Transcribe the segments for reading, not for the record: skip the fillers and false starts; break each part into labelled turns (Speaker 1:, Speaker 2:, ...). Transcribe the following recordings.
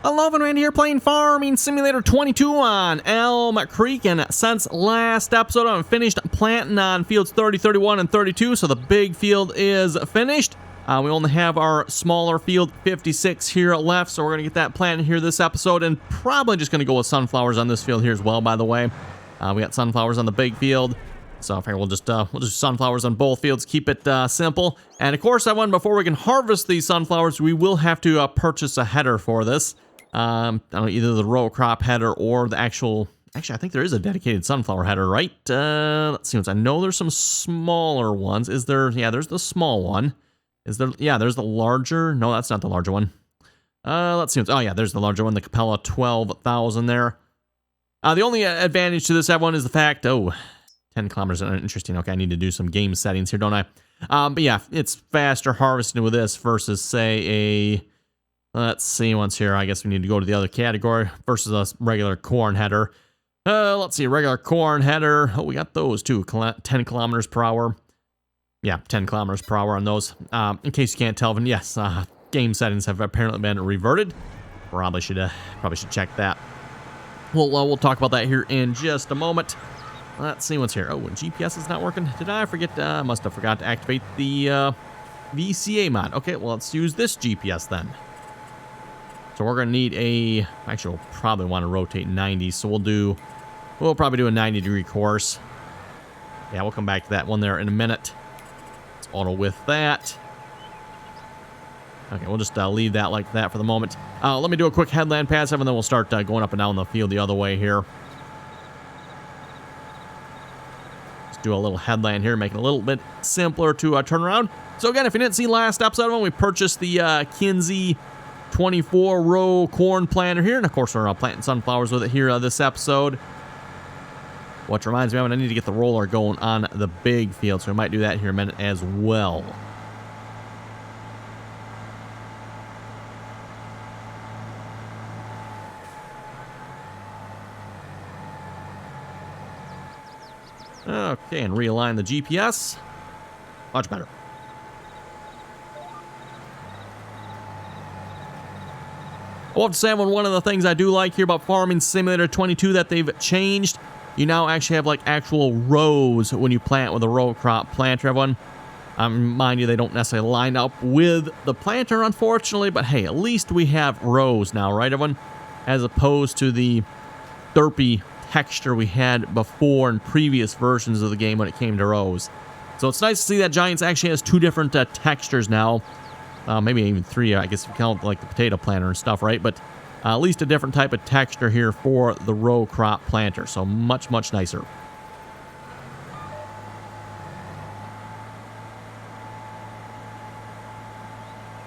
Speaker 1: Hello, Randy here playing Farming Simulator 22 on Elmcreek, and since last episode I've finished planting on fields 30, 31, and 32, so the big field is finished. We only have our smaller field 56 here left, so we're going to get that planted here this episode, and probably just going to go with sunflowers on this field here as well, by the way. We got sunflowers on the big field. So I figure we'll just do sunflowers on both fields, keep it simple. And of course, before we can harvest these sunflowers, we will have to purchase a header for this. I don't know, either the row crop header or the actually, I think there is a dedicated sunflower header, right? Let's see. I know there's some smaller ones. Is there? Yeah, there's the small one. Is there? Yeah, there's the larger. No, that's not the larger one. Let's see. Oh yeah, there's the larger one, the Capella 12,000 there. The only advantage to this one is the fact, 10 kilometers, interesting. Okay, I need to do some game settings here, don't I? But yeah, it's faster harvesting with this versus, say, a... Let's see once here. I guess we need to go to the other category versus a regular corn header. Let's see, regular corn header. Oh, we got those too. 10 kilometers per hour. Yeah, 10 kilometers per hour on those. In case you can't tell, then yes, game settings have apparently been reverted. Probably should check that. We'll talk about that here in just a moment. Let's see what's here. Oh, and GPS is not working. Did I forget? I must have forgot to activate the VCA mod. Okay, well, let's use this GPS then. So we're going to need a... Actually, we'll probably want to rotate 90. So we'll probably do a 90-degree course. Yeah, we'll come back to that one there in a minute. Let's auto with that. Okay, we'll just leave that like that for the moment. Let me do a quick headland pass, and then we'll start going up and down the field the other way here. Do a little headland here, make it a little bit simpler to turn around. So again, if you didn't see last episode when we purchased the Kinsey 24 row corn planter here, and of course we're planting sunflowers with it here this episode. Which reminds me, I need to get the roller going on the big field, so we might do that here in a minute as well. Okay, and realign the GPS. Much better. I have to say, one of the things I do like here about Farming Simulator 22 that they've changed, you now actually have like actual rows when you plant with a row crop planter, everyone. Mind you, they don't necessarily line up with the planter, unfortunately, but hey, at least we have rows now, right, everyone? As opposed to the derpy texture we had before in previous versions of the game when it came to rows. So it's nice to see that Giants actually has two different textures now. Maybe even three, I guess if you count like the potato planter and stuff, right? But at least a different type of texture here for the row crop planter. So much, much nicer.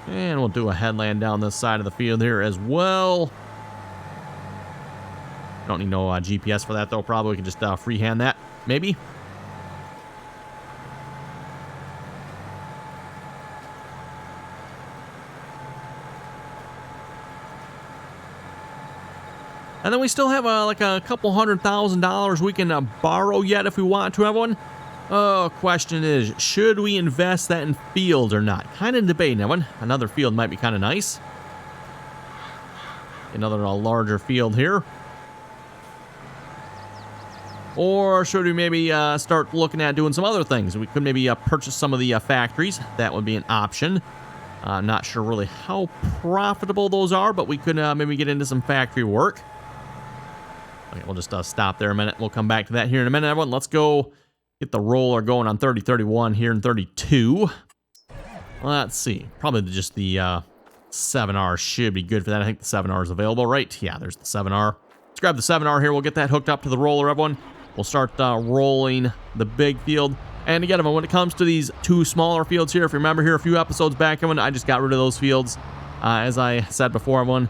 Speaker 1: And we'll do a headland down this side of the field here as well. Don't need no GPS for that, though. Probably we can just freehand that, maybe. And then we still have like a couple $100,000 we can borrow yet if we want to, everyone. Question is, should we invest that in fields or not? Kind of debating, everyone. Another field might be kind of nice. Another larger field here. Or should we maybe start looking at doing some other things? We could maybe purchase some of the factories. That would be an option. I'm not sure really how profitable those are, but we could maybe get into some factory work. Okay, we'll just stop there a minute. We'll come back to that here in a minute, everyone. Let's go get the roller going on 30, 31 here in 32. Let's see. Probably just the 7R should be good for that. I think the 7R is available, right? Yeah, there's the 7R. Let's grab the 7R here. We'll get that hooked up to the roller, everyone. We'll start rolling the big field. And again, when it comes to these two smaller fields here, if you remember here a few episodes back, I just got rid of those fields. As I said before, everyone,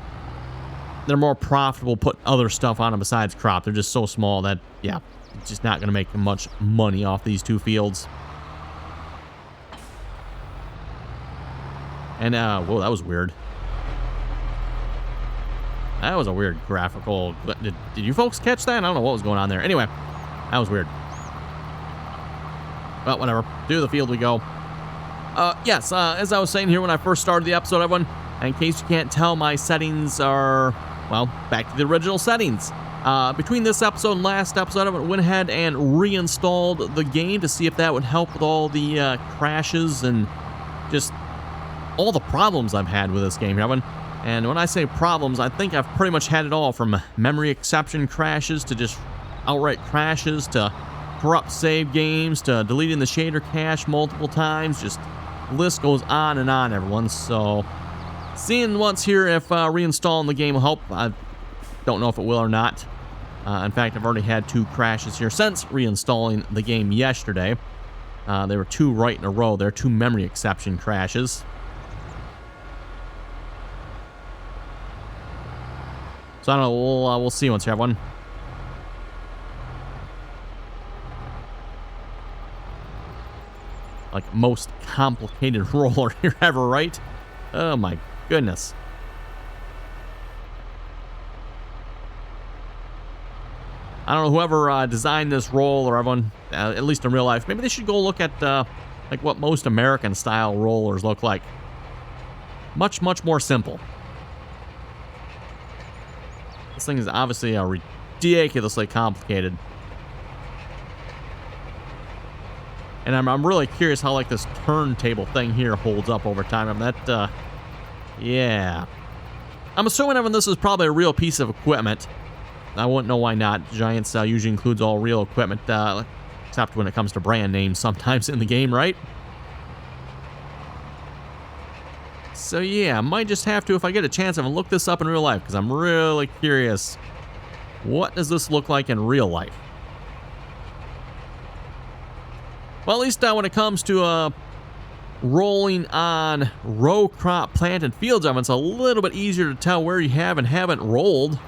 Speaker 1: they're more profitable putting other stuff on them besides crop. They're just so small that, yeah, it's just not going to make much money off these two fields. And, whoa, that was weird. That was a weird graphical... Did you folks catch that? I don't know what was going on there. Anyway, that was weird. Well, whatever. To the field we go. Yes, as I was saying here when I first started the episode, everyone, In case you can't tell, my settings are, well, back to the original settings. Between this episode and last episode, I went ahead and reinstalled the game to see if that would help with all the crashes and just all the problems I've had with this game, Evan. And when I say problems, I think I've pretty much had it all, from memory exception crashes to just outright crashes to corrupt save games to deleting the shader cache multiple times. Just the list goes on and on, everyone. So seeing once here if reinstalling the game will help. I don't know if it will or not. In fact, I've already had 2 crashes here since reinstalling the game yesterday. There were 2 right in a row. There are 2 memory exception crashes. So I don't know, we'll see once you have one. Like most complicated roller here ever, right? Oh my goodness. I don't know, whoever designed this roller, everyone, at least in real life, maybe they should go look at like what most American style rollers look like. Much, much more simple. This thing is obviously ridiculously complicated. And I'm really curious how like this turntable thing here holds up over time. I mean, that, yeah. I'm assuming, Evan, this is probably a real piece of equipment. I wouldn't know why not. Giants usually includes all real equipment, except when it comes to brand names sometimes in the game, right? So yeah, I might just have to, if I get a chance, I'm gonna look this up in real life, because I'm really curious. What does this look like in real life? Well, at least when it comes to rolling on row crop planted fields, it's a little bit easier to tell where you have and haven't rolled.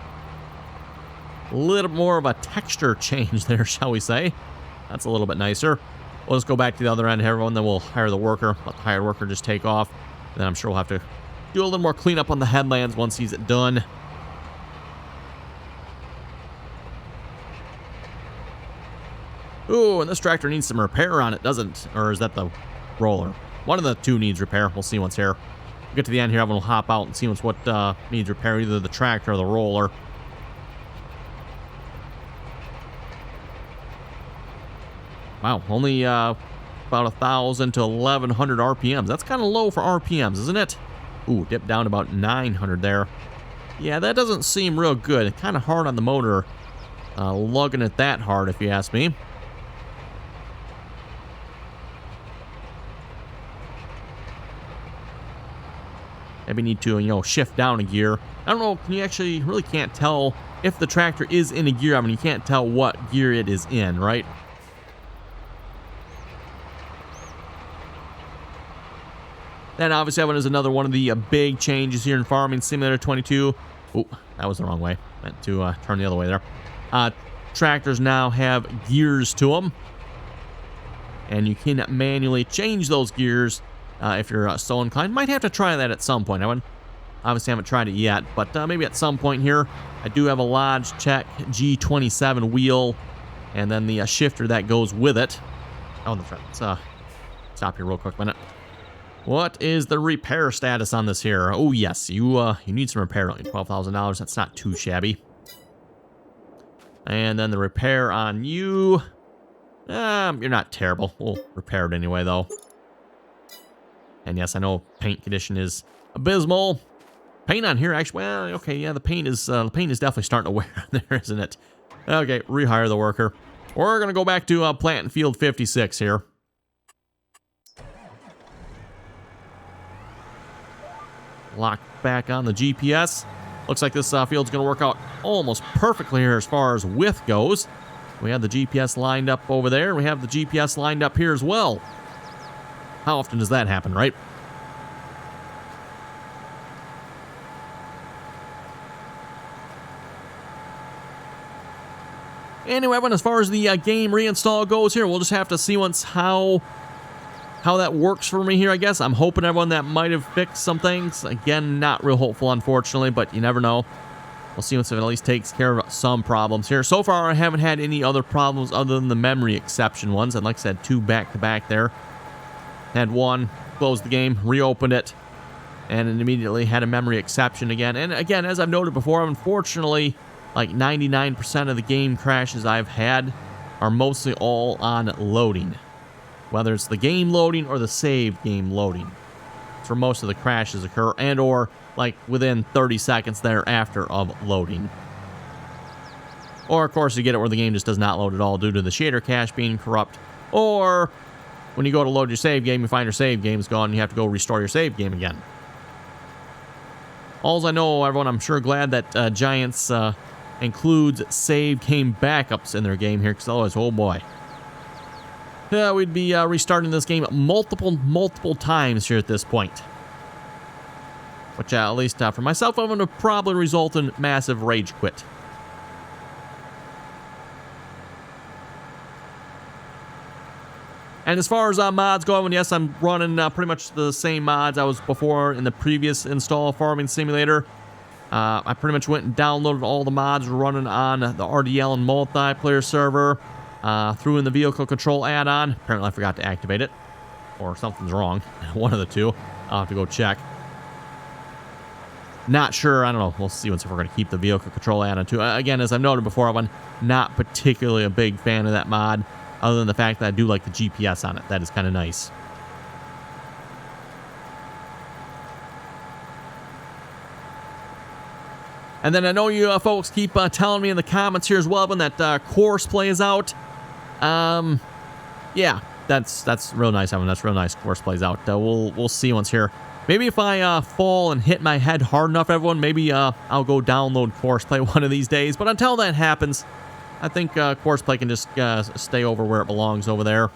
Speaker 1: A little more of a texture change there, shall we say. That's a little bit nicer. We'll just go back to the other end here, everyone, then we'll hire the worker. Let the hired worker just take off. Then I'm sure we'll have to do a little more cleanup on the headlands once he's done. Ooh, and this tractor needs some repair on it, doesn't? Or is that the roller? One of the 2 needs repair. We'll see once here. We'll get to the end here, everyone will hop out and see what needs repair, either the tractor or the roller. Wow, only about 1,000 to 1,100 RPMs. That's kind of low for RPMs, isn't it? Ooh, dipped down about 900 there. Yeah, that doesn't seem real good. Kind of hard on the motor, lugging it that hard, if you ask me. Maybe need to, shift down a gear. I don't know, you actually really can't tell if the tractor is in a gear. I mean, you can't tell what gear it is in, right? Then obviously that one is another one of the big changes here in Farming Simulator 22. Oh, that was the wrong way. Meant to turn the other way there. Tractors now have gears to them. And you can manually change those gears if you're so inclined. Might have to try that at some point. I obviously haven't tried it yet, but maybe at some point here. I do have a Logitech G27 wheel, and then the shifter that goes with it. Oh, that's right. Let's stop here real quick a minute. What is the repair status on this here? Oh, yes, you need some repair. Only $12,000. That's not too shabby. And then the repair on you. You're not terrible. We'll repair it anyway, though. And yes, I know paint condition is abysmal. Paint on here, actually, well, okay, yeah, the paint is definitely starting to wear on there, isn't it? Okay, rehire the worker. We're gonna go back to plant and field 56 here. Lock back on the GPS. Looks like this field's going to work out almost perfectly here as far as width goes. We have the GPS lined up over there. We have the GPS lined up here as well. How often does that happen, right? Anyway, as far as the game reinstall goes here, we'll just have to see once how that works for me here, I guess. I'm hoping everyone that might have fixed some things. Again, not real hopeful, unfortunately, but you never know. We'll see once it at least takes care of some problems here. So far, I haven't had any other problems other than the memory exception ones. And like I said, 2 back-to-back there. Had one, closed the game, reopened it, and it immediately had a memory exception again. And again, as I've noted before, unfortunately, like 99% of the game crashes I've had are mostly all on loading. Whether it's the game loading or the save game loading. It's where most of the crashes occur, and or like within 30 seconds thereafter of loading. Or of course you get it where the game just does not load at all due to the shader cache being corrupt. Or when you go to load your save game, you find your save game's gone and you have to go restore your save game again. Alls I know, everyone, I'm sure glad that Giants includes save game backups in their game here, because otherwise, oh boy. Yeah, we'd be restarting this game multiple times here at this point. Which, at least for myself, I'm going to probably result in massive rage quit. And as far as mods go, yes, I'm running pretty much the same mods I was before in the previous install of Farming Simulator. I pretty much went and downloaded all the mods running on the RDAllen multiplayer server. Threw in the vehicle control add-on. Apparently I forgot to activate it. Or something's wrong. One of the two. I'll have to go check. Not sure. I don't know. We'll see if we're going to keep the vehicle control add-on too. Again, as I've noted before, I'm not particularly a big fan of that mod. Other than the fact that I do like the GPS on it. That is kind of nice. And then I know you folks keep telling me in the comments here as well when that course plays out. Yeah, that's real nice. I mean, that's real nice. Course plays out. We'll see once here. Maybe if I fall and hit my head hard enough, everyone, maybe I'll go download Courseplay one of these days. But until that happens, I think Courseplay can just stay over where it belongs over there.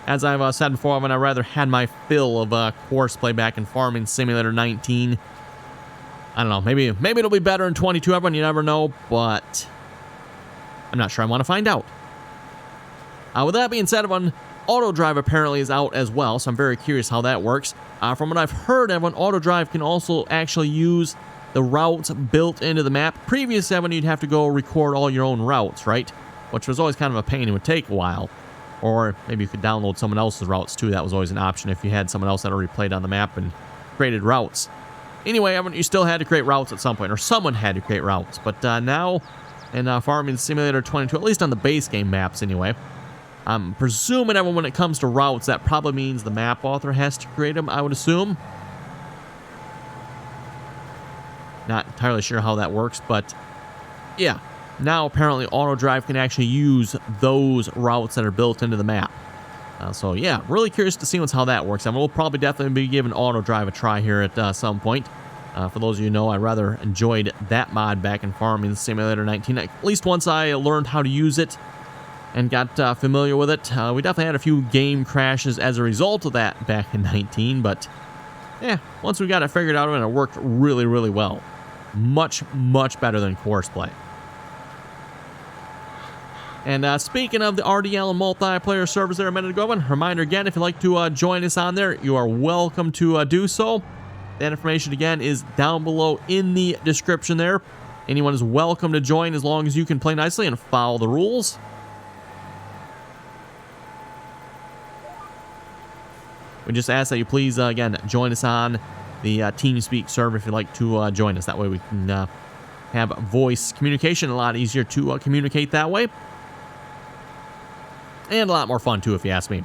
Speaker 1: As I've said before, I'd rather had my fill of Courseplay back in Farming Simulator 19. I don't know, maybe it'll be better in 22, everyone, you never know, but I'm not sure. I want to find out. With that being said, everyone, AutoDrive apparently is out as well, so I'm very curious how that works. From what I've heard, everyone, AutoDrive can also actually use the routes built into the map. Previously, everyone, you'd have to go record all your own routes, right? Which was always kind of a pain and would take a while. Or maybe you could download someone else's routes too. That was always an option if you had someone else that already played on the map and created routes. Anyway, you still had to create routes at some point, or someone had to create routes. But now, in Farming Simulator 22, at least on the base game maps anyway, I'm presuming, everyone, when it comes to routes, that probably means the map author has to create them, I would assume. Not entirely sure how that works, but yeah. Now, apparently, AutoDrive can actually use those routes that are built into the map. So, yeah, really curious to see how that works. And we'll probably definitely be giving AutoDrive a try here at some point. For those of you who know, I rather enjoyed that mod back in Farming Simulator 19. At least once I learned how to use it and got familiar with it. We definitely had a few game crashes as a result of that back in 19. But, yeah, once we got it figured out, it worked really, really well. Much, much better than Courseplay. And speaking of the RDAllen multiplayer servers there a minute ago, reminder again, if you'd like to join us on there, you are welcome to do so. That information, again, is down below in the description there. Anyone is welcome to join as long as you can play nicely and follow the rules. We just ask that you please, again, join us on the Teampseak server if you'd like to join us. That way we can have voice communication, a lot easier to communicate that way. And a lot more fun, too, if you ask me.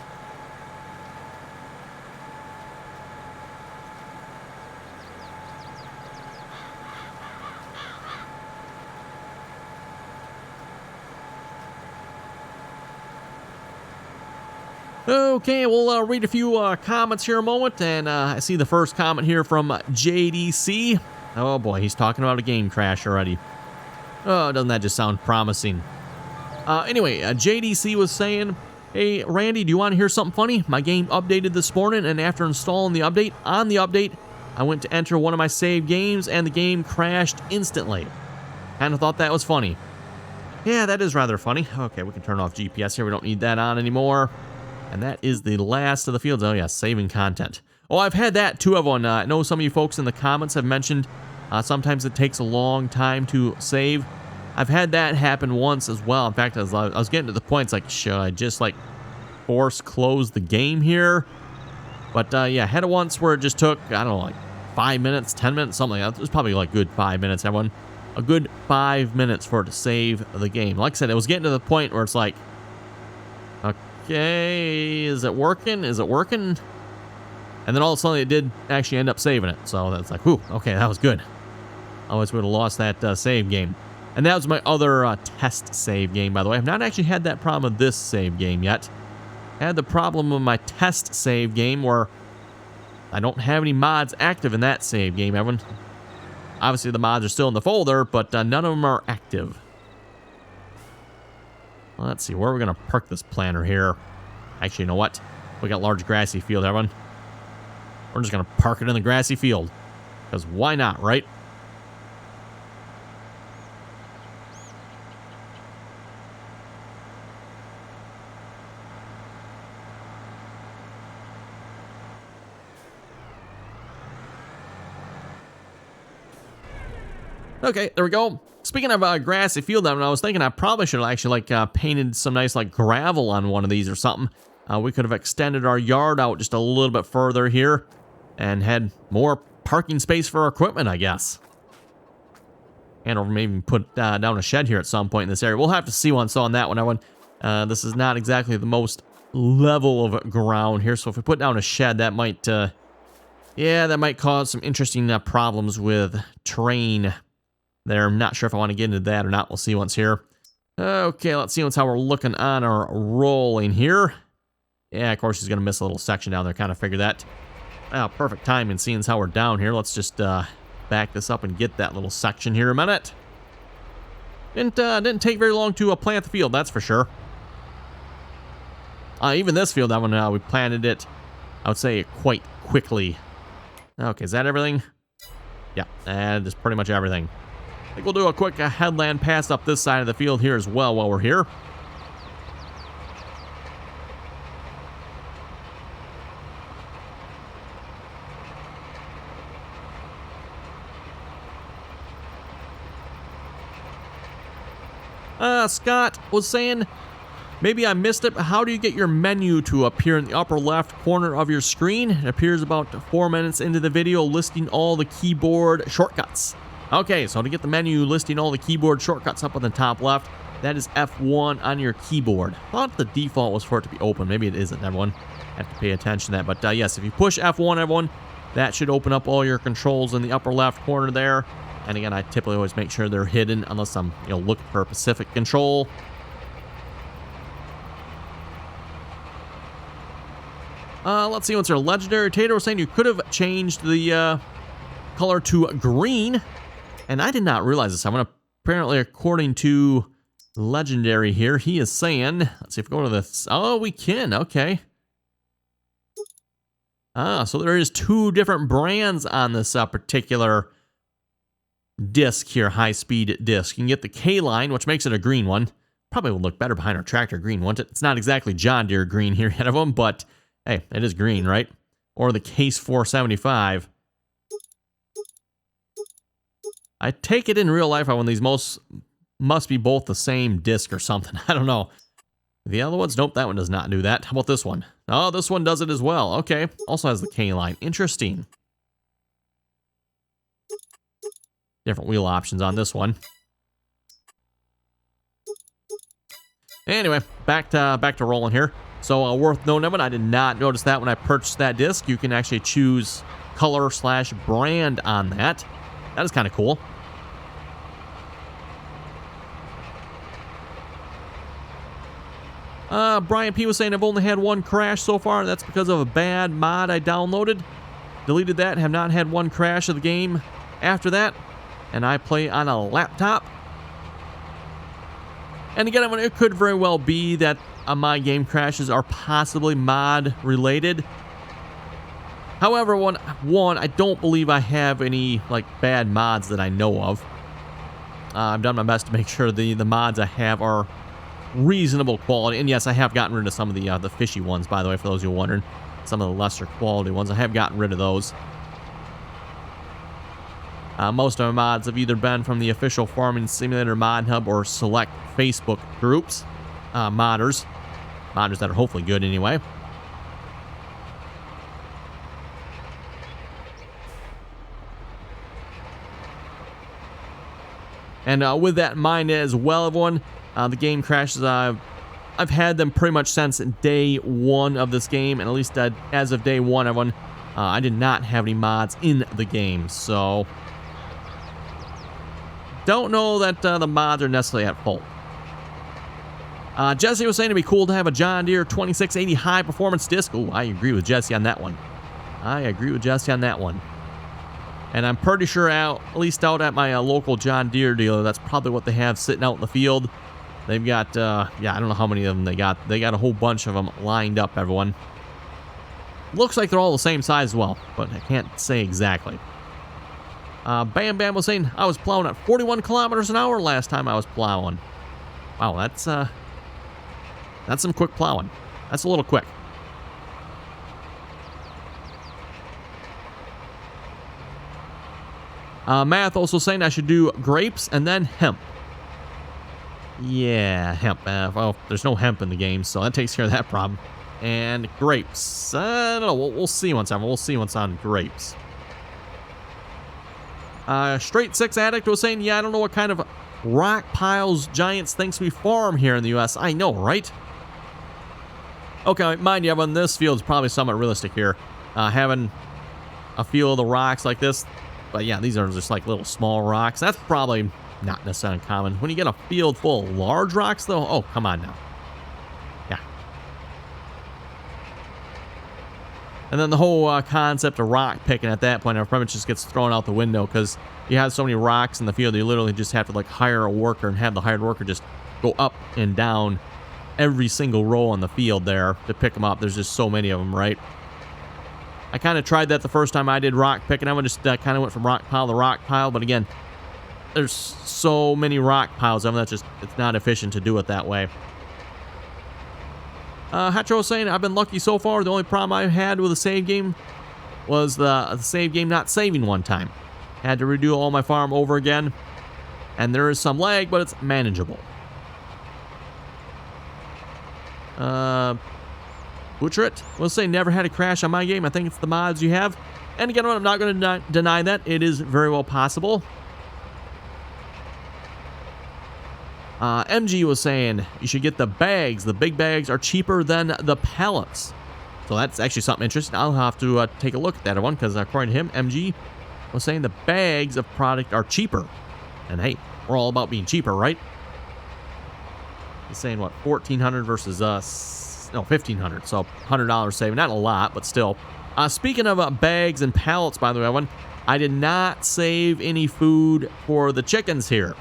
Speaker 1: Okay, we'll read a few comments here in a moment. And I see the first comment here from JDC. Oh, boy, he's talking about a game crash already. Oh, doesn't that just sound promising? Anyway, JDC was saying, hey, Randy, do you want to hear something funny? My game updated this morning, and after installing the update, I went to enter one of my saved games, and the game crashed instantly. Kind of thought that was funny. Yeah, that is rather funny. Okay, we can turn off GPS here. We don't need that on anymore. And that is the last of the fields. Oh, yeah, saving content. Oh, I've had that, too, everyone. I know some of you folks in the comments have mentioned sometimes it takes a long time to save. I've had that happen once as well. In fact, I was getting to the point, it's like, should I just like force close the game here? But yeah, I had it once where it just took, I don't know, like 5 minutes, 10 minutes, something like that. It was probably like good 5 minutes, everyone. A good 5 minutes for it to save the game. Like I said, it was getting to the point where it's like, okay, is it working? Is it working? And then all of a sudden it did actually end up saving it. So that's like, whew, okay, that was good. Otherwise we would have lost that save game. And that was my other test save game, by the way. I've not actually had that problem with this save game yet. I had the problem with my test save game where I don't have any mods active in that save game, everyone. Obviously, the mods are still in the folder, but none of them are active. Well, let's see, where are we going to park this planter here? Actually, you know what? We got large grassy field, everyone. We're just going to park it in the grassy field. Because why not, right? Okay, there we go. Speaking of grassy field, I was thinking I probably should have actually like painted some nice like gravel on one of these or something. We could have extended our yard out just a little bit further here and had more parking space for our equipment, I guess. And or maybe put down a shed here at some point in this area. We'll have to see once on that one. This is not exactly the most level of ground here, so if we put down a shed, that might, yeah, that might cause some interesting problems with terrain. There, I'm not sure if I want to get into that or not. We'll see once here. Okay, let's see how we're looking on our rolling here. Yeah, of course, she's going to miss a little section down there. Kind of figured that. Oh, perfect timing, seeing as how we're down here. Let's just back this up and get that little section here a minute. Didn't take very long to plant the field, that's for sure. Even this field, that one, we planted it, I would say, quite quickly. Okay, is that everything? Yeah, that is pretty much everything. I think we'll do a quick headland pass up this side of the field here as well while we're here. Scott was saying, maybe I missed it, but how do you get your menu to appear in the upper left corner of your screen? It appears about 4 minutes into the video listing all the keyboard shortcuts. Okay, so to get the menu listing all the keyboard shortcuts up on the top left, that is F1 on your keyboard. I thought the default was for it to be open. Maybe it isn't, everyone. Have to pay attention to that. But yes, if you push F1, everyone, that should open up all your controls in the upper left corner there. And again, I typically always make sure they're hidden unless I'm, looking for a specific control. Let's see, what's our legendary Tater was saying you could have changed the color to green. And I did not realize this. Apparently, according to legendary here, he is saying, let's see if we go to this. Oh, we can. Okay. So there is 2 different brands on this particular disc here, high-speed disc. You can get the K line, which makes it a green one. Probably would look better behind our tractor green, wouldn't it? It's not exactly John Deere green here ahead of them, but hey, it is green, right? Or the Case 475. I take it in real life when these must be both the same disc or something. I don't know. The other ones, nope, that one does not do that. How about this one? Oh, this one does it as well. Okay, also has the K line. Interesting. Different wheel options on this one. Anyway, back to rolling here. So worth noting, I did not notice that when I purchased that disc. You can actually choose color/brand on that. That is kind of cool. Brian P was saying I've only had one crash so far. That's because of a bad mod I downloaded. Deleted that. Have not had one crash of the game after that. And I play on a laptop. And again, it could very well be that my game crashes are possibly mod related. However, one, I don't believe I have any bad mods that I know of. I've done my best to make sure the mods I have are reasonable quality. And yes, I have gotten rid of some of the fishy ones, by the way, for those who are wondering. Some of the lesser quality ones, I have gotten rid of those. Most of my mods have either been from the official Farming Simulator mod hub or select Facebook groups. Modders that are hopefully good anyway. And with that in mind as well, everyone, the game crashes, I've had them pretty much since day one of this game, and at least as of day one, everyone, I did not have any mods in the game, so don't know that the mods are necessarily at fault. Jesse was saying it'd be cool to have a John Deere 2680 high performance disc. Oh, I agree with Jesse on that one. And I'm pretty sure at least out at my local John Deere dealer, that's probably what they have sitting out in the field. They've got, yeah, I don't know how many of them they got. They got a whole bunch of them lined up, everyone. Looks like they're all the same size as well, but I can't say exactly. Bam Bam was saying I was plowing at 41 kilometers an hour last time I was plowing. Wow, that's some quick plowing. That's a little quick. Math also saying I should do grapes and then hemp. Yeah, hemp. Well, there's no hemp in the game, so that takes care of that problem. And grapes. I don't know. We'll see once on. We'll see once on grapes. Straight 6 Addict was saying, yeah, I don't know what kind of rock piles Giants thinks we farm here in the U.S. I know, right? Okay, mind you, everyone, this field is probably somewhat realistic here. Having a field of the rocks like this, but yeah, these are just like little small rocks. That's probably not necessarily uncommon. When you get a field full of large rocks, though, oh, come on now. Yeah. And then the whole concept of rock picking at that point, it pretty much just gets thrown out the window because you have so many rocks in the field, you literally just have to like hire a worker and have the hired worker just go up and down every single row on the field there to pick them up. There's just so many of them, right? I kind of tried that the first time I did rock picking. I just kind of went from rock pile to rock pile, but again, there's so many rock piles of them that just, it's not efficient to do it that way. Hatcho was saying, I've been lucky so far. The only problem I had with the save game was the save game not saving one time. Had to redo all my farm over again, and there is some lag, but it's manageable. Butcher it. We'll say never had a crash on my game. I think it's the mods you have. And again, I'm not going to deny that. It is very well possible. MG was saying you should get the bags. The big bags are cheaper than the pallets. So that's actually something interesting. I'll have to take a look at that one because according to him, MG was saying the bags of product are cheaper. And hey, we're all about being cheaper, right? He's saying what, 1,400 versus us, no, 1,500. So $100 saving, not a lot, but still. Speaking of bags and pallets, by the way, I did not save any food for the chickens here.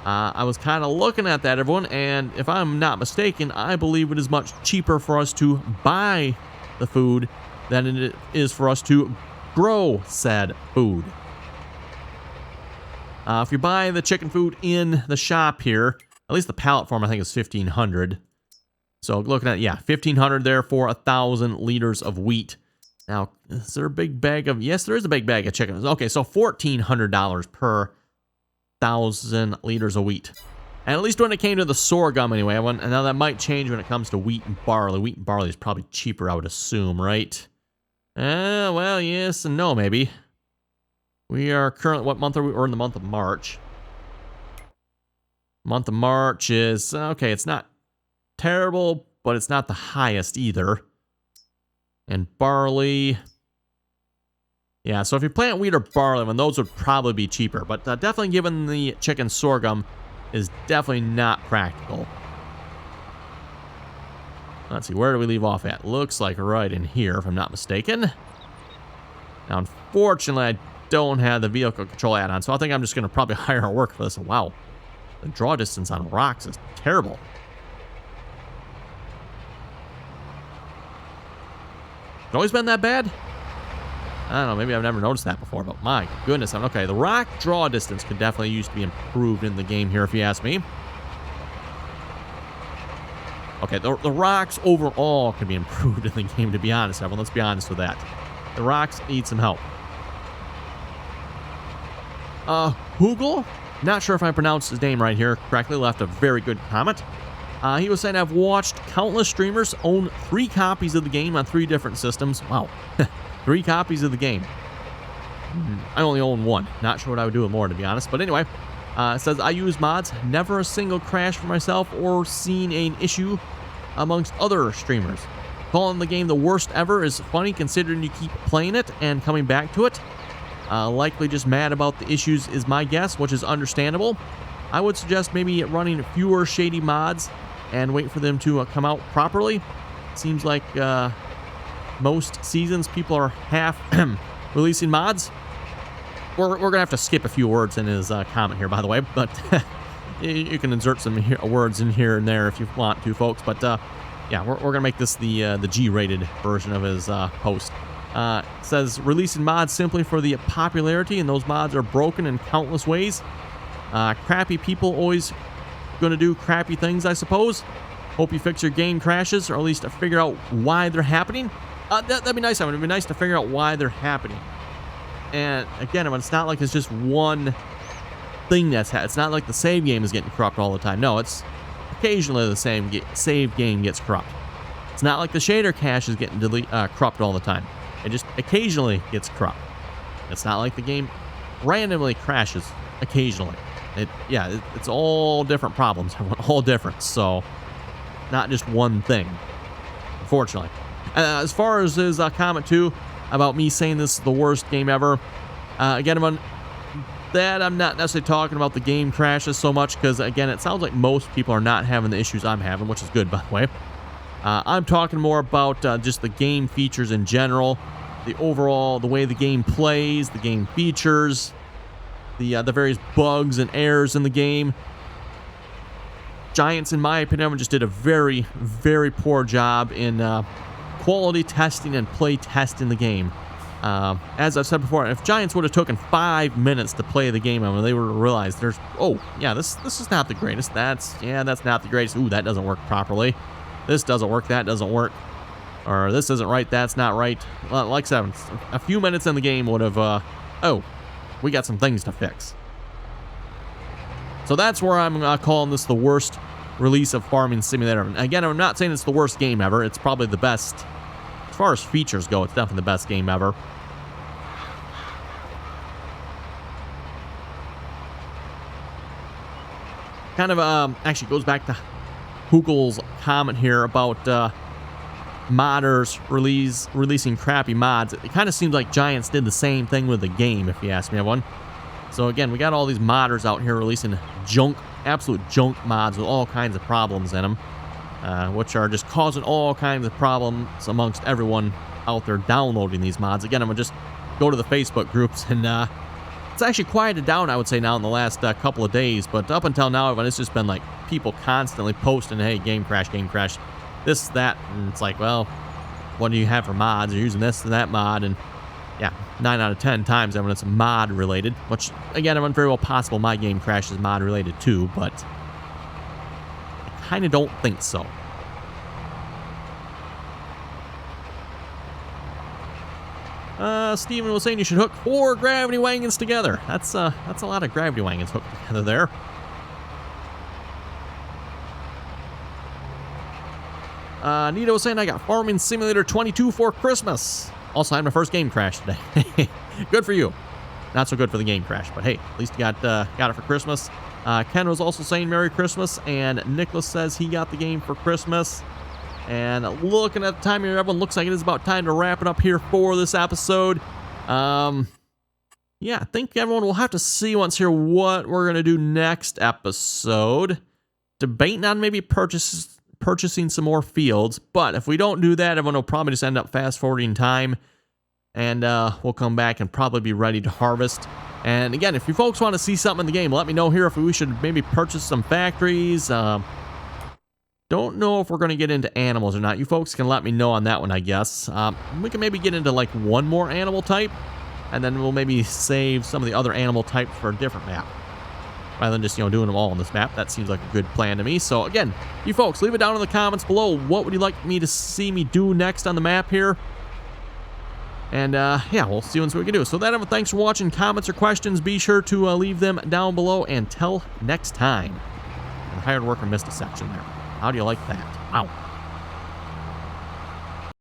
Speaker 1: I was kind of looking at that, everyone, and if I'm not mistaken, I believe it is much cheaper for us to buy the food than it is for us to grow said food. If you buy the chicken food in the shop here, at least the pallet form I think is 1,500. So looking at, yeah, 1,500 there for 1,000 liters of wheat. Now, is there a big bag of, yes, there is a big bag of chicken. Okay, so $1,400 per 1,000 liters of wheat. And at least when it came to the sorghum anyway, and now that might change when it comes to wheat and barley. Wheat and barley is probably cheaper, I would assume, right? Well, yes and no, maybe. We are currently, what month are we? We're in the month of March. Month of March is, okay, it's not terrible, but it's not the highest either. And barley, yeah, so if you plant wheat or barley, then those would probably be cheaper. But definitely given the chicken sorghum is definitely not practical. Let's see, where do we leave off at? Looks like right in here, if I'm not mistaken. Now, unfortunately, I don't have the vehicle control add-on, so I think I'm just going to probably hire a work for this. Wow, the draw distance on rocks is terrible. It's always been that bad? I don't know, maybe I've never noticed that before, but my goodness. Okay, the rock draw distance could definitely use to be improved in the game here, if you ask me. Okay, the rocks overall can be improved in the game, to be honest, everyone. Let's be honest with that. The rocks need some help. Hugel, not sure if I pronounced his name right here correctly, left a very good comment. He was saying, I've watched countless streamers own 3 copies of the game on 3 different systems. Wow. 3 copies of the game. I only own 1. Not sure what I would do with more, to be honest. But anyway, it says, I use mods. Never a single crash for myself or seen an issue amongst other streamers. Calling the game the worst ever is funny considering you keep playing it and coming back to it. Likely just mad about the issues is my guess, which is understandable. I would suggest maybe running fewer shady mods and wait for them to come out properly. Seems like most seasons people are half releasing mods. We're going to have to skip a few words in his comment here, by the way, but you can insert some words in here and there if you want to, folks. But yeah, we're going to make this the G-rated version of his post. It says, releasing mods simply for the popularity, and those mods are broken in countless ways. Crappy people always going to do crappy things, I suppose. Hope you fix your game crashes, or at least figure out why they're happening. That'd be nice. It'd be nice to figure out why they're happening. And again, it's not like it's just one thing that's it's not like the save game is getting corrupt all the time. No, it's occasionally the save game gets corrupt. It's not like the shader cache is getting corrupt all the time. It just occasionally gets corrupt. It's not like the game randomly crashes occasionally. It's all different problems, all different. So, not just one thing, unfortunately. As far as his comment too about me saying this is the worst game ever, again, I'm not necessarily talking about the game crashes so much, because again, it sounds like most people are not having the issues I'm having, which is good, by the way. I'm talking more about just the game features in general, the overall, the way the game plays, the game features, the various bugs and errors in the game. Giants, in my opinion, just did a very, very poor job in quality testing and play testing the game. As I've said before, if Giants would have taken 5 minutes to play the game, they would have realized this is not the greatest. That's not the greatest. Ooh, that doesn't work properly. This doesn't work. That doesn't work. Or this isn't right. That's not right. Like I said, a few minutes in the game would have, we got some things to fix. So that's where I'm calling this the worst release of Farming Simulator. And again, I'm not saying it's the worst game ever. It's probably the best. As far as features go, it's definitely the best game ever. Kind of, actually goes back to Hugel's comment here about modders releasing crappy mods. It kind of seems like Giants did the same thing with the game, if you ask me, everyone. So again, we got all these modders out here releasing absolute junk mods with all kinds of problems in them, which are just causing all kinds of problems amongst everyone out there downloading these mods. Again, I'm gonna just go to the Facebook groups, and it's actually quieted down, I would say, now in the last couple of days. But up until now, it's just been like people constantly posting, hey, game crash, this, that, and it's like, well, what do you have for mods? You're using this and that mod, and yeah, 9 out of 10 times when it's mod related, which again, it's very well possible my game crash is mod related too, but I kind of don't think so. Steven was saying you should hook 4 gravity wagons together. That's a lot of gravity wagons hooked together there. Nito was saying I got Farming Simulator 22 for Christmas. Also, I had my first game crash today. Good for you. Not so good for the game crash, but hey, at least you got it for Christmas. Ken was also saying Merry Christmas, and Nicholas says he got the game for Christmas. And looking at the time here, everyone, looks like it is about time to wrap it up here for this episode. Yeah, I think everyone will have to see once here what we're going to do next episode. Debating on maybe purchasing some more fields, but if we don't do that, everyone will probably just end up fast forwarding time, and we'll come back and probably be ready to harvest. And again, if you folks want to see something in the game, let me know here if we should maybe purchase some factories. Don't know if we're going to get into animals or not. You folks can let me know on that one, I guess. We can maybe get into like one more animal type, and then we'll maybe save some of the other animal types for a different map, rather than just, doing them all on this map. That seems like a good plan to me. So again, you folks, leave it down in the comments below. What would you like me to see me do next on the map here? And yeah, we'll see what we can do. So that, thanks for watching. Comments or questions, be sure to leave them down below. And till next time. The hired worker missed a section there. How do you like that? Wow.